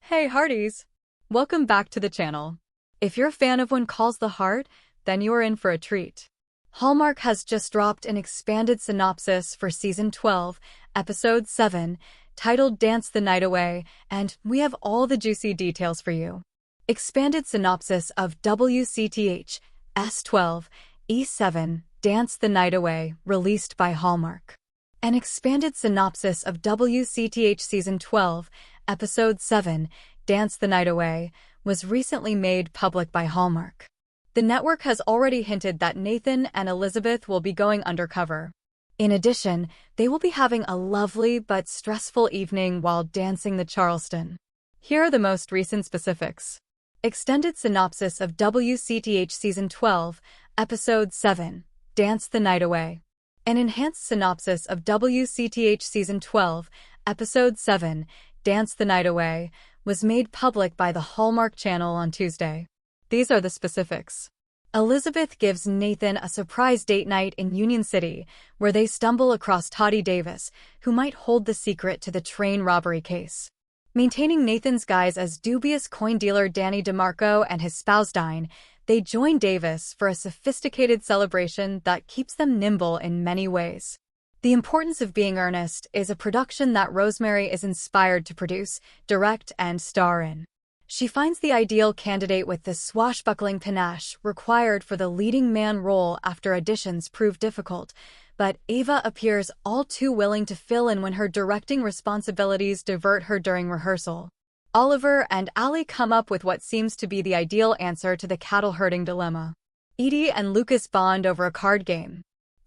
Hey Hearties! Welcome back to the channel. If you're a fan of When Calls the Heart, then you are in for a treat. Hallmark has just dropped an expanded synopsis for Season 12, Episode 7, titled Dance the Night Away, and we have all the juicy details for you. Expanded synopsis of WCTH S12 E7 Dance the Night Away, released by Hallmark. An expanded synopsis of WCTH Season 12, Episode 7, Dance the Night Away, was recently made public by Hallmark. The network has already hinted that Nathan and Elizabeth will be going undercover. In addition, they will be having a lovely but stressful evening while dancing the Charleston. Here are the most recent specifics. Extended synopsis of WCTH Season 12, Episode 7, Dance the Night Away. An enhanced synopsis of WCTH Season 12, Episode 7, Dance the Night Away, was made public by the Hallmark Channel on Tuesday. These are the specifics. Elizabeth gives Nathan a surprise date night in Union City, where they stumble across Toddy Davis, who might hold the secret to the train robbery case. Maintaining Nathan's guise as dubious coin dealer Danny DeMarco and his spouse Dine, they join Davis for a sophisticated celebration that keeps them nimble in many ways. The Importance of Being Earnest is a production that Rosemary is inspired to produce, direct, and star in. She finds the ideal candidate with the swashbuckling panache required for the leading man role after auditions prove difficult, but Ava appears all too willing to fill in when her directing responsibilities divert her during rehearsal. Oliver and Allie come up with what seems to be the ideal answer to the cattle-herding dilemma. Edie and Lucas bond over a card game.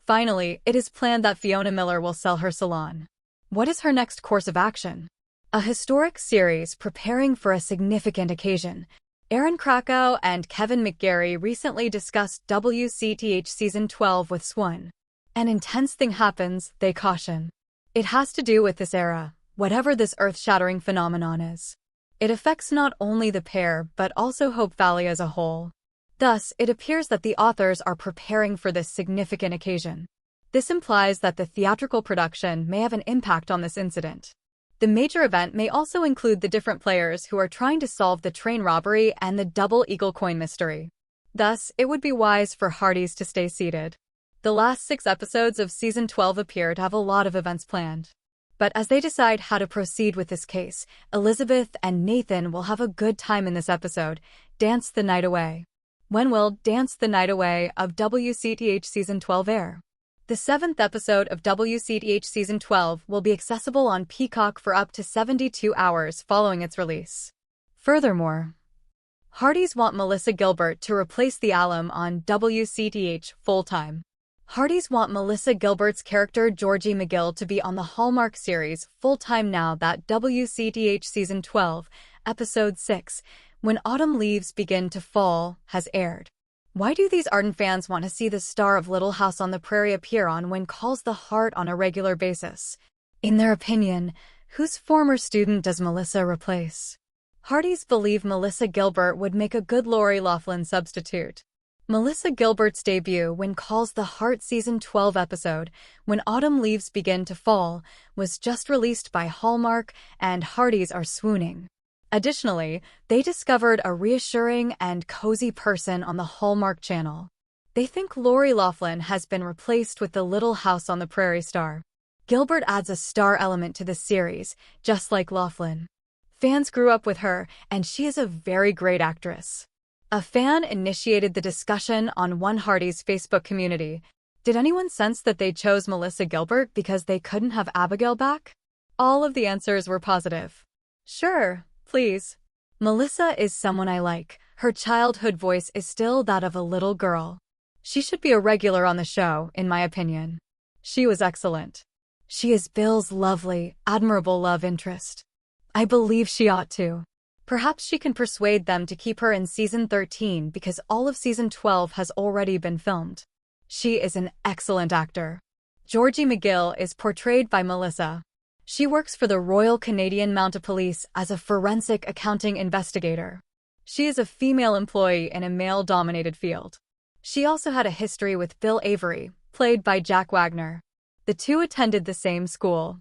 Finally, it is planned that Fiona Miller will sell her salon. What is her next course of action? A historic series preparing for a significant occasion. Aaron Krakow and Kevin McGarry recently discussed WCTH Season 12 with Swan. An intense thing happens, they caution. It has to do with this era, whatever this earth-shattering phenomenon is. It affects not only the pair but also Hope Valley as a whole. Thus, it appears that the authors are preparing for this significant occasion. This implies that the theatrical production may have an impact on this incident. The major event may also include the different players who are trying to solve the train robbery and the double eagle coin mystery. Thus, it would be wise for Hearties to stay seated. The last 6 episodes of Season 12 appear to have a lot of events planned. But as they decide how to proceed with this case, Elizabeth and Nathan will have a good time in this episode. Dance the Night Away. When will Dance the Night Away of WCTH Season 12 air? The 7th episode of WCTH Season 12 will be accessible on Peacock for up to 72 hours following its release. Furthermore, Hearties want Melissa Gilbert to replace the alum on WCTH full-time. Hearties want Melissa Gilbert's character Georgie McGill to be on the Hallmark series full-time now that WCTH Season 12, Episode 6, When Autumn Leaves Begin to Fall, has aired. Why do these ardent fans want to see the star of Little House on the Prairie appear on When Calls the Heart on a regular basis? In their opinion, whose former student does Melissa replace? Hearties believe Melissa Gilbert would make a good Lori Loughlin substitute. Melissa Gilbert's debut When Calls the Heart Season 12 episode, When Autumn Leaves Begin to Fall, was just released by Hallmark, and Hearties are swooning. Additionally, they discovered a reassuring and cozy person on the Hallmark Channel. They think Lori Loughlin has been replaced with the Little House on the Prairie star. Gilbert adds a star element to the series, just like Loughlin. Fans grew up with her, and she is a very great actress. A fan initiated the discussion on One Hearties Facebook community. Did anyone sense that they chose Melissa Gilbert because they couldn't have Abigail back? All of the answers were positive. Sure, please. Melissa is someone I like. Her childhood voice is still that of a little girl. She should be a regular on the show, in my opinion. She was excellent. She is Bill's lovely, admirable love interest. I believe she ought to. Perhaps she can persuade them to keep her in Season 13 because all of Season 12 has already been filmed. She is an excellent actor. Georgie McGill is portrayed by Melissa. She works for the Royal Canadian Mounted Police as a forensic accounting investigator. She is a female employee in a male-dominated field. She also had a history with Bill Avery, played by Jack Wagner. The two attended the same school.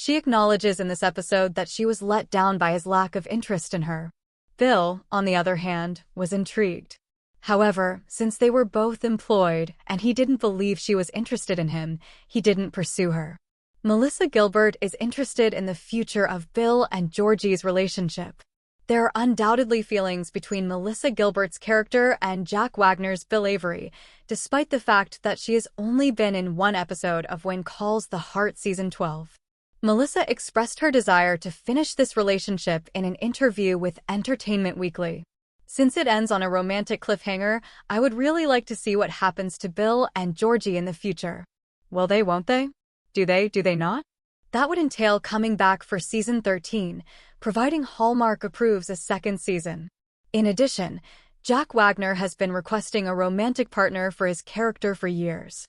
She acknowledges in this episode that she was let down by his lack of interest in her. Bill, on the other hand, was intrigued. However, since they were both employed and he didn't believe she was interested in him, he didn't pursue her. Melissa Gilbert is interested in the future of Bill and Georgie's relationship. There are undoubtedly feelings between Melissa Gilbert's character and Jack Wagner's Bill Avery, despite the fact that she has only been in one episode of When Calls the Heart Season 12. Melissa expressed her desire to finish this relationship in an interview with Entertainment Weekly. Since it ends on a romantic cliffhanger, I would really like to see what happens to Bill and Georgie in the future. Will they, won't they? Do they not? That would entail coming back for Season 13, providing Hallmark approves a second season. In addition, Jack Wagner has been requesting a romantic partner for his character for years.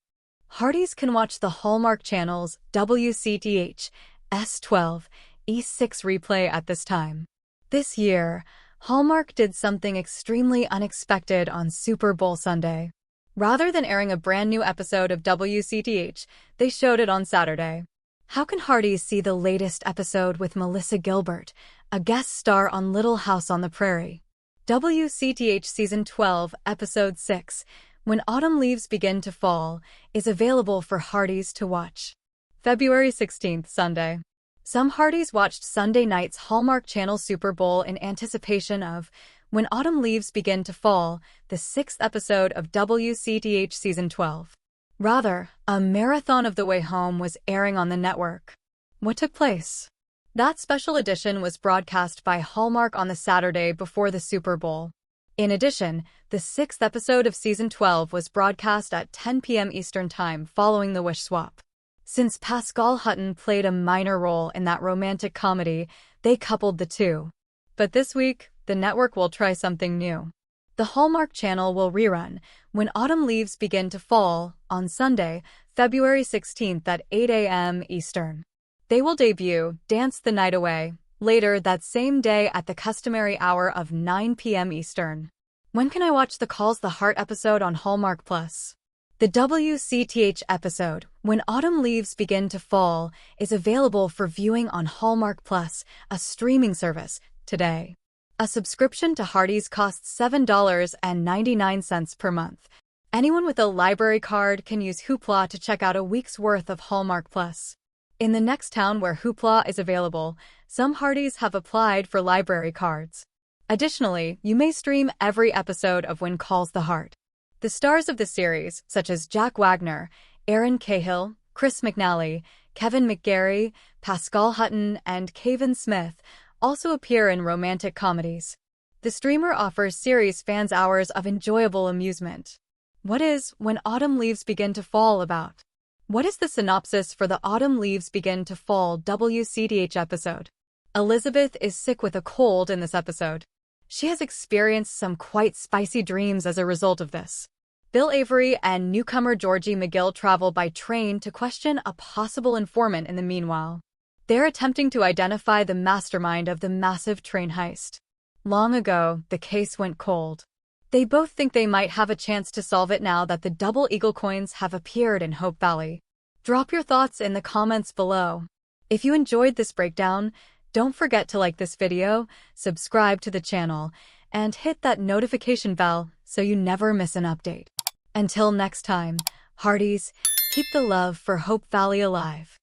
Hardys can watch the Hallmark Channel's WCTH S12 E6 replay at this time. This year, Hallmark did something extremely unexpected on Super Bowl Sunday. Rather than airing a brand new episode of WCTH, they showed it on Saturday. How can Hardys see the latest episode with Melissa Gilbert, a guest star on Little House on the Prairie? WCTH Season 12, Episode 6, When Autumn Leaves Begin to Fall, is available for Hardys to watch. February 16th, Sunday. Some Hardys watched Sunday night's Hallmark Channel Super Bowl in anticipation of When Autumn Leaves Begin to Fall, the 6th episode of WCTH Season 12. Rather, a marathon of The Way Home was airing on the network. What took place? That special edition was broadcast by Hallmark on the Saturday before the Super Bowl. In addition, the 6th episode of Season 12 was broadcast at 10 p.m. Eastern Time following the Wish swap. Since Pascal Hutton played a minor role in that romantic comedy, they coupled the two. But this week, the network will try something new. The Hallmark Channel will rerun When Autumn Leaves Begin to Fall on Sunday, February 16th at 8 a.m. Eastern. They will debut Dance the Night Away later that same day at the customary hour of 9 p.m. Eastern. When can I watch the Calls the Heart episode on Hallmark Plus? The WCTH episode, When Autumn Leaves Begin to Fall, is available for viewing on Hallmark Plus, a streaming service, today. A subscription to Hardys costs $7.99 per month. Anyone with a library card can use Hoopla to check out a week's worth of Hallmark Plus. In the next town where Hoopla is available, some Hardys have applied for library cards. Additionally, you may stream every episode of When Calls the Heart. The stars of the series, such as Jack Wagner, Erin Cahill, Chris McNally, Kevin McGarry, Pascal Hutton, and Kevin Smith, also appear in romantic comedies. The streamer offers series fans hours of enjoyable amusement. What is When Autumn Leaves Begin to Fall about? What is the synopsis for the Autumn Leaves Begin to Fall WCTH episode? Elizabeth is sick with a cold in this episode. She has experienced some quite spicy dreams as a result of this. Bill Avery and newcomer Georgie McGill travel by train to question a possible informant in the meanwhile. They're attempting to identify the mastermind of the massive train heist. Long ago, the case went cold. They both think they might have a chance to solve it now that the double eagle coins have appeared in Hope Valley. Drop your thoughts in the comments below. If you enjoyed this breakdown, don't forget to like this video, subscribe to the channel, and hit that notification bell so you never miss an update. Until next time, Hardys, keep the love for Hope Valley alive.